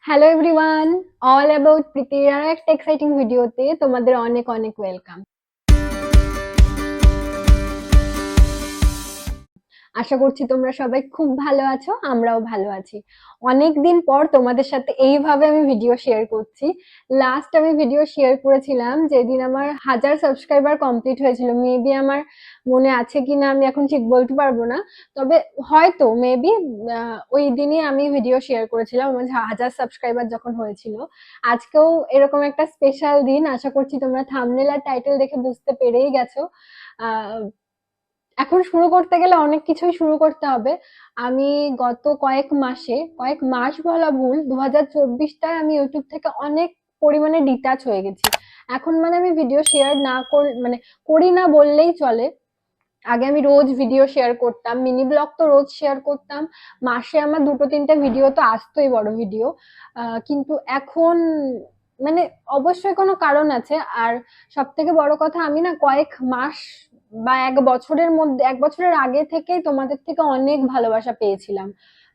Hello everyone, all about প্রীতির আরো একটা এক্সাইটিং ভিডিওতে তোমাদের অনেক অনেক ওয়েলকাম। আশা করছি তোমরা সবাই খুব ভালো আছো, আমরাও ভালো আছি। অনেকদিন পর তোমাদের সাথে এইভাবে আমি ভিডিও শেয়ার করছি। লাস্ট আমি ভিডিও শেয়ার করেছিলাম যেদিন আমার 1000 সাবস্ক্রাইবার কমপ্লিট হয়েছিল। মেবি আমার মনে আছে কিনা আমি এখন ঠিক বলতে পারবো না, তবে হয়তো মেবি ওই দিনই আমি ভিডিও শেয়ার করেছিলাম আমার 1000 সাবস্ক্রাইবার যখন হয়েছিল। আজকেও এরকম একটা স্পেশাল দিন, আশা করছি তোমরা থাম্বনেল আর টাইটেল দেখে বুঝতে পেরেই গেছো। আহ এখন শুরু করতে গেলে অনেক কিছুই শুরু করতে হবে। আমি গত কয়েক মাস বলা ভুল, 2024টায় আমি ইউটিউব থেকে অনেক পরিমাণে ডিটাচ হয়ে গেছি। এখন মানে আমি ভিডিও শেয়ার না মানে করি না বললেই চলে। আগে আমি রোজ ভিডিও শেয়ার করতাম, মিনি ব্লগ তো রোজ শেয়ার করতাম। মাসে আমার দুটো তিনটে ভিডিও তো আসতোই, বড় ভিডিও। কিন্তু এখন মানে অবশ্যই কোনো কারণ আছে। আর সব থেকে বড় কথা, আমি না কয়েক মাস বা এক বছরের মধ্যে, এক বছরের আগে থেকেই তোমাদের থেকে অনেক ভালোবাসা পেয়েছিলাম।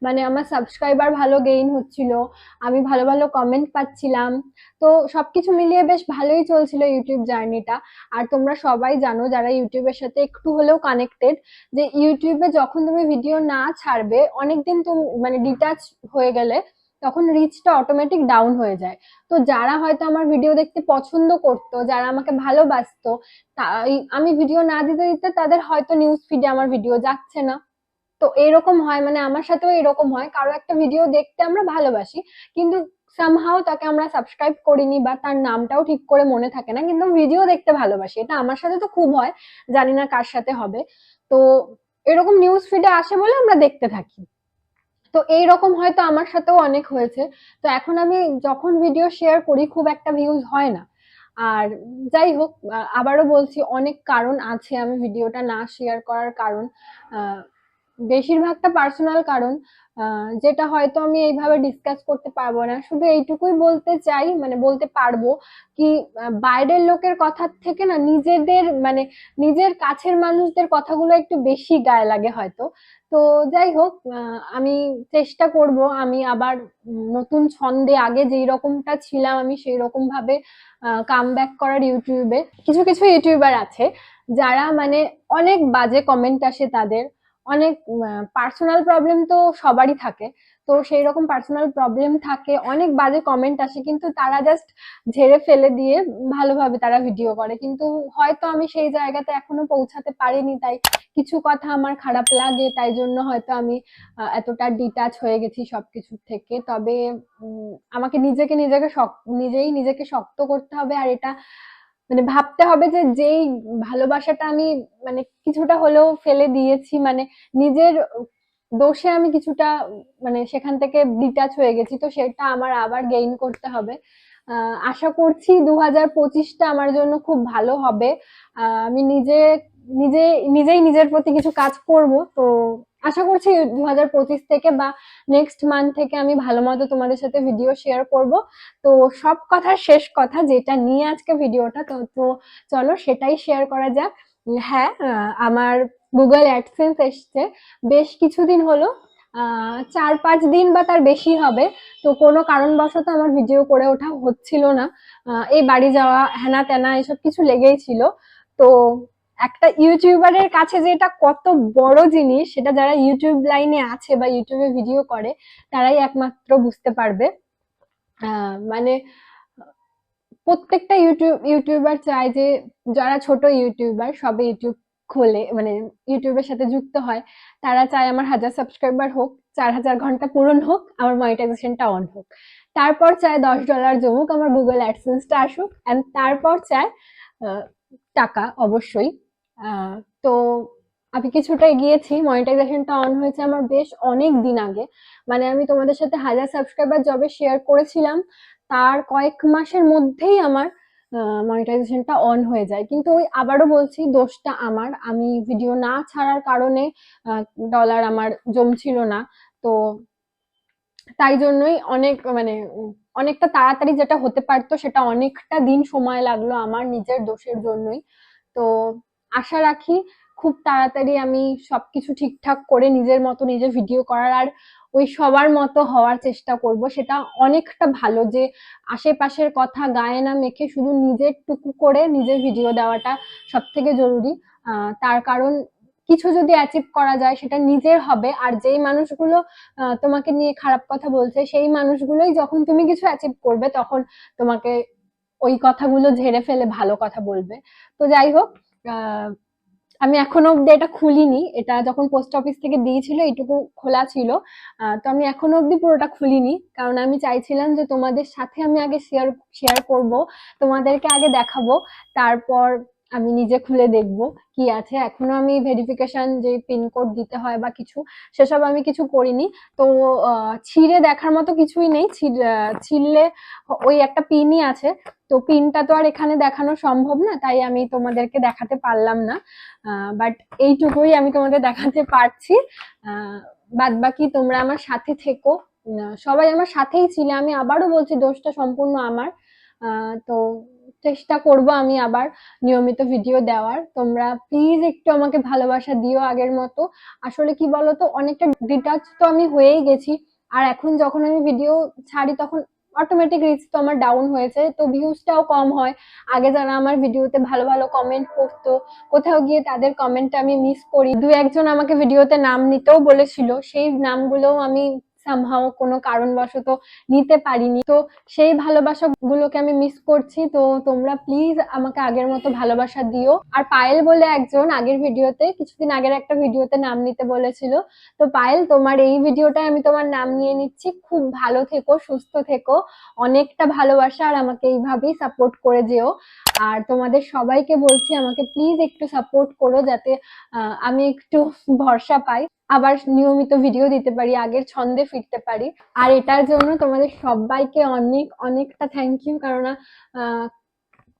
মানে আমার সাবস্ক্রাইবার ভালো গেইন হচ্ছিল, আমি ভালো ভালো কমেন্ট পাচ্ছিলাম। তো সবকিছু মিলিয়ে বেশ ভালোই চলছিল ইউটিউব জার্নিটা। আর তোমরা সবাই জানো যারা ইউটিউবের সাথে একটু হলেও কানেক্টেড, যে ইউটিউবে যখন তুমি ভিডিও না ছাড়বে অনেকদিন, তুমি মানে ডিটাচ হয়ে গেলে তখন রিচটা অটোমেটিক ডাউন হয়ে যায়। তো যারা হয়তো আমার ভিডিও দেখতে পছন্দ করতো, যারা আমাকে ভালোবাসতো, তাই আমি ভিডিও না দিতে দিতে তাদের হয়তো নিউজ ফিডে আমার ভিডিও যাচ্ছে না। তো এরকম হয়, মানে আমার সাথেও এরকম হয়, কারো একটা ভিডিও দেখতে আমরা ভালোবাসি কিন্তু সামহাও তাকে আমরা সাবস্ক্রাইব করিনি বা তার নামটাও ঠিক করে মনে থাকে না, কিন্তু ভিডিও দেখতে ভালোবাসি। এটা আমার সাথে তো খুব হয়, জানি না কার সাথে হবে। তো এরকম নিউজ ফিডে আসে বলে আমরা দেখতে থাকি। তো এইরকম হয়তো আমার সাথেও অনেক হয়েছে। তো এখন আমি যখন ভিডিও শেয়ার করি খুব একটা ভিউজ হয় না। আর যাই হোক, আবারও বলছি অনেক কারণ আছে আমি ভিডিওটা না শেয়ার করার কারণ। আহ, বেশিরভাগটা পার্সোনাল কারণ, যেটা হয়তো আমি এইভাবে ডিসকাস করতে পারবো না। শুধু এইটুকুই বলতে চাই, মানে বলতে পারবো কি, বাইরের লোকের কথার থেকে না নিজেদের মানে নিজের কাছের মানুষদের কথাগুলো একটু বেশি গায়ে লাগে হয়তো। তো যাই হোক, আমি চেষ্টা করব আমি আবার নতুন ছন্দে আগে যেই রকমটা ছিলাম আমি সেই রকম ভাবে কাম ব্যাক করার ইউটিউবে। কিছু কিছু ইউটিউবার আছে যারা মানে অনেক বাজে কমেন্ট আসে তাদের, অনেক পার্সোনাল প্রবলেম তো সবারই থাকে। তো সেই রকম পার্সোনাল প্রবলেম থাকে, অনেক বাজে কমেন্ট আসে, কিন্তু তারা জাস্ট ঝেড়ে ফেলে দিয়ে ভালোভাবে তারা ভিডিও করে। কিন্তু হয়তো আমি সেই জায়গাতে এখনো পৌঁছাতে পারিনি, তাই কিছু কথা আমার খারাপ লাগে, তাই জন্য হয়তো আমি এতটা ডিটাচ হয়ে গেছি সবকিছুর থেকে। তবে আমাকে নিজেই নিজেকে শক্ত করতে হবে। আর এটা মানে ভাবতে হবে যে যেই ভালোবাসাটা আমি মানে কিছুটা হলেও ফেলে দিয়েছি, মানে নিজের দোষে আমি কিছুটা মানে সেখান থেকে ডিটাচ হয়ে গেছি, তো সেটা আমার আবার গেইন করতে হবে। আশা করছি 2025টা আমার জন্য খুব ভালো হবে। আমি নিজে নিজেই নিজের প্রতি কিছু কাজ করব। তো আশা করছি 2025 থেকে বা নেক্সট মান্থ থেকে আমি ভালো মতো তোমাদের সাথে ভিডিও শেয়ার করব। তো সব কথার শেষ কথা, যেটা নিয়ে আজকে ভিডিওটা, তো চলো সেটাই শেয়ার করা যাক। হ্যাঁ, আমার গুগল অ্যাডসেন্স এসছে বেশ কিছুদিন হলো, 4-5 দিন বা তার বেশি হবে। তো কোনো কারণবশত আমার ভিডিও করে ওঠা হচ্ছিল না। এই বাড়ি যাওয়া হেনা তেনা এসব কিছু লেগেই ছিল। তো একটা ইউটিউবারের কাছে যে এটা কত বড় জিনিস, সেটা যারা ইউটিউব লাইনে আছে বা ইউটিউবে ভিডিও করে তারাই একমাত্র বুঝতে পারবে। মানে প্রত্যেকটা ইউটিউবার চায় যে যারা ছোট ইউটিউবার সবে ইউটিউব খোলে, মানে ইউটিউবের সাথে যুক্ত হয়, তারা চায় আমার 1000 সাবস্ক্রাইবার হোক, 4000 ঘন্টা পূরণ হোক, আমার মনিটাইজেশনটা অন হোক। তারপর চায় $10 জমুক, আমার গুগল অ্যাডসেন্সটা আসুক, অ্যান্ড তারপর চায় আহ, টাকা অবশ্যই। আহ, তো আমি কিছুটা এগিয়েছি, মনিটাইজেশনটা অন হয়েছে আমার বেশ অনেক দিন আগে। মানে আমি তোমাদের সাথে 1000 সাবস্ক্রাইবার যবে শেয়ার করেছিলাম তার কয়েক মাসের মধ্যেই আমার মনিটাইজেশনটা অন হয়ে যায়। কিন্তু ওই আবারও বলছি, দোষটা আমার, আমি ভিডিও না ছাড়ার কারণে ডলার আমার জমছিল না। তো তাই জন্যই অনেক মানে অনেকটা তাড়াতাড়ি যেটা হতে পারতো সেটা অনেকটা দিন সময় লাগলো আমার নিজের দোষের জন্যই। তো আশা রাখি খুব তাড়াতাড়ি আমি সবকিছু ঠিকঠাক করে নিজের মতো নিজে ভিডিও করার আর ওই সবার মতো হওয়ার চেষ্টা করব। সেটা অনেকটা ভালো যে আশেপাশের কথা গায়ে না মেখে শুধু নিজের টুকু করে নিজের ভিডিও দেওয়াটা সব থেকে জরুরি। তার কারণ কিছু যদি অ্যাচিভ করা যায় সেটা নিজের হবে, আর যেই মানুষগুলো তোমাকে নিয়ে খারাপ কথা বলছে সেই মানুষগুলোই যখন তুমি কিছু অ্যাচিভ করবে তখন তোমাকে ওই কথাগুলো ঝেড়ে ফেলে ভালো কথা বলবে। তো যাই হোক, আহ আমি এখনো অব্দি এটা খুলিনি, এটা যখন পোস্ট অফিস থেকে দিয়েছিল এইটুকু খোলা ছিল। তো আমি এখনো অব্দি পুরোটা খুলিনি, কারণ আমি চাইছিলাম যে তোমাদের সাথে আমি আগে শেয়ার শেয়ার করব, তোমাদেরকে আগে দেখাবো, তারপর আমি নিজে খুলে দেখব কি আছে। এখনো আমি ভেরিফিকেশন যে পিনকোড দিতে হয় বা কিছু, সেসব আমি কিছু করিনি। তো ছিঁড়ে দেখার মতো কিছুই নেই, ছিঁড়লে ওই একটা পিনই আছে, তো পিনটা তো আর এখানে দেখানো সম্ভব না, তাই আমি তোমাদেরকে দেখাতে পারলাম না। বাট এইটুকুই আমি তোমাদের দেখাতে পারছি। বাদ বাকি তোমরা আমার সাথে থেকো, সবাই আমার সাথেই ছিলে, আমি আবারও বলছি দোষটা সম্পূর্ণ আমার। তো চেষ্টা করব আমি আবার নিয়মিত ভিডিও দেওয়ার। তোমরা প্লিজ একটু আমাকে ভালোবাসা দিও আগের মতো। আসলে কি বলতো, অনেকটা ডিটাচ তো আমি হয়েই গেছি, আর এখন যখন আমি ভিডিও ছাড়ি তখন অটোমেটিক রিচ তো আমার ডাউন হয়েছে, তো ভিউজটাও কম হয়। আগে যারা আমার ভিডিওতে ভালো ভালো কমেন্ট করতো, কোথাও গিয়ে তাদের কমেন্টটা আমি মিস করি। দু একজন আমাকে ভিডিওতে নাম নিতেও বলেছিল, সেই নামগুলোও আমি সামহাও কোনো কারণবশত নিতে পারিনি। তো সেই ভালোবাসা গুলোকে আমি মিস করছি। তো তোমরা প্লিজ আমাকে আগের মতো ভালোবাসা দিও। আর পায়েল বলে একজন আগের ভিডিওতে, কিছুদিন আগের একটা ভিডিওতে নাম নিতে বলেছিল, তো পায়েল তোমার এই ভিডিওটায় আমি তোমার নাম নিয়ে নিচ্ছি। খুব ভালো থেকো, সুস্থ থেকো, অনেকটা ভালোবাসা, আর আমাকে এইভাবেই সাপোর্ট করে যেও। আর তোমাদের সবাইকে বলছি আমাকে প্লিজ একটু সাপোর্ট করো, যাতে আমি একটু ভরসা পাই, আবার নিয়মিত ভিডিও দিতে পারি, আগের ছন্দে ফিরতে পারি। আর এটার জন্য তোমাদের সবাইকে অনেক অনেকটা থ্যাংক ইউ, কেননা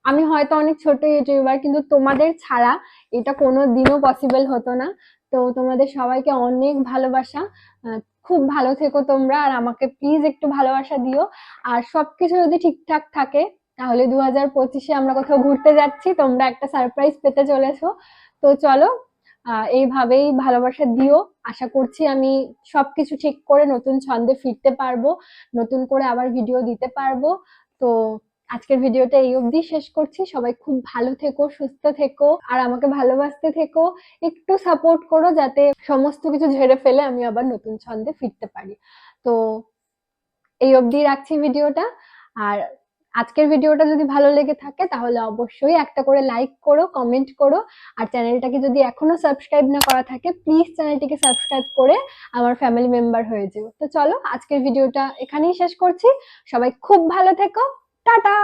আমি হয়তো অনেক ছোট ইউটিউবার, কিন্তু তোমাদের ছাড়া এটা কোনো দিনও পসিবল হতো না। তো তোমাদের সবাইকে অনেক ভালোবাসা। খুব ভালো থেকো তোমরা, আর আমাকে প্লিজ একটু ভালোবাসা দিও। আর সবকিছু যদি ঠিকঠাক থাকে তাহলে 2025-এ আমরা কোথাও ঘুরতে যাচ্ছি, তোমরা একটা সারপ্রাইজ পেতে চলেছো। তো চলো, এইভাবেই ভালোবাসা দিও। আশা করছি আমি সবকিছু ঠিক করে নতুন ছন্দে ফিরতে পারবো, নতুন করে আবার ভিডিও দিতে পারবো। তো আজকের ভিডিওটা এই অবধি শেষ করছি। সবাই খুব ভালো থেকো, সুস্থ থেকো, আর আমাকে ভালোবাসতে থেকো। একটু সাপোর্ট করো যাতে সমস্ত কিছু ঝেড়ে ফেলে আমি আবার নতুন ছন্দে ফিরতে পারি। তো এই অবধি রাখছি ভিডিওটা। আর আজকের ভিডিওটা যদি ভালো লেগে থাকে তাহলে অবশ্যই একটা করে লাইক করো, কমেন্ট করো, আর চ্যানেলটাকে যদি এখনো সাবস্ক্রাইব না করা থাকে প্লিজ চ্যানেলটিকে সাবস্ক্রাইব করে আমার ফ্যামিলি মেম্বার হয়ে যেও। তো চলো, আজকের ভিডিওটা এখানেই শেষ করছি। সবাই খুব ভালো থেকো। টাটা।